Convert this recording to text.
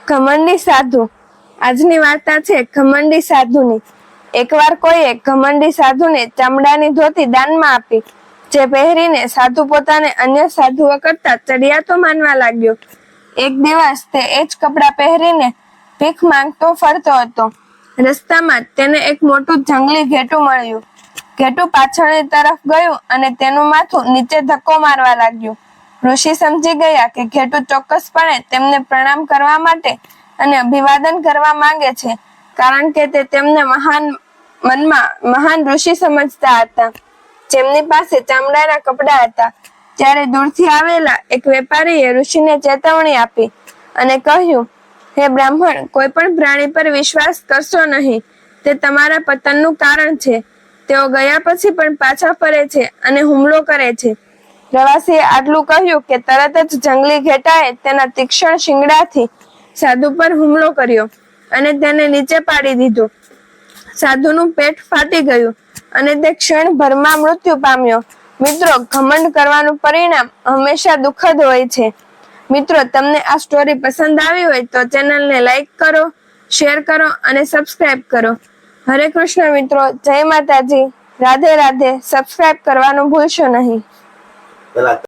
ઘમંડી સાધુ. આજની વાર્તા છે ઘમંડી સાધુની. એકવાર કોઈએ ઘમંડી સાધુને ચામડાની ધોતી દાનમાં આપી, જે પહેરીને સાધુ પોતાને અન્ય સાધુઓ કરતા ચડિયાતો માનવા લાગ્યો. એક દિવસ તે એ જ કપડાં પહેરીને ભીખ માંગતો ફરતો હતો. રસ્તામાં તેને એક મોટું જંગલી ઘેટું મળ્યું. ઘેટું પાછળની તરફ ગયું અને તેનું માથું નીચે ધક્કો મારવા લાગ્યું. ઋષિ સમજી ગયા કે ઘેટું ચોક્કસપણે તેમને પ્રણામ કરવા માટે અને અભિવાદન કરવા માંગે છે, કારણ કે તે તેમને મનમાં મહાન ઋષિ સમજતા હતા, જેમની પાસે ચામડાના કપડા હતા. ત્યારે દૂરથી આવેલા એક વેપારીએ ઋષિને ચેતવણી આપી અને કહ્યું, હે બ્રાહ્મણ, કોઈ પણ પ્રાણી પર વિશ્વાસ કરશો નહીં. તે તમારા પતનનું કારણ છે. તેઓ ગયા પછી પણ પાછા ફરે છે અને હુમલો કરે છે. પ્રવાસીએ આટલું કહ્યું કે તરત જ જંગલી ઘેટાએ તેના તીક્ષ્ણ શિંગડાથી સાધુ પર હુમલો કર્યો અને તેને નીચે પાડી દીધો. સાધુનું પેટ ફાટી ગયું અને તે ક્ષણભરમાં મૃત્યુ પામ્યો. મિત્રો, ઘમંડ કરવાનું પરિણામ હંમેશા દુઃખદ હોય છે. મિત્રો, તમને આ સ્ટોરી પસંદ આવી હોય તો ચેનલને લાઈક કરો, શેર કરો અને સબસ્ક્રાઇબ કરો. હરે કૃષ્ણ મિત્રો, જય માતાજી, રાધે રાધે. સબસ્ક્રાઇબ કરવાનું ભૂલશો નહીં.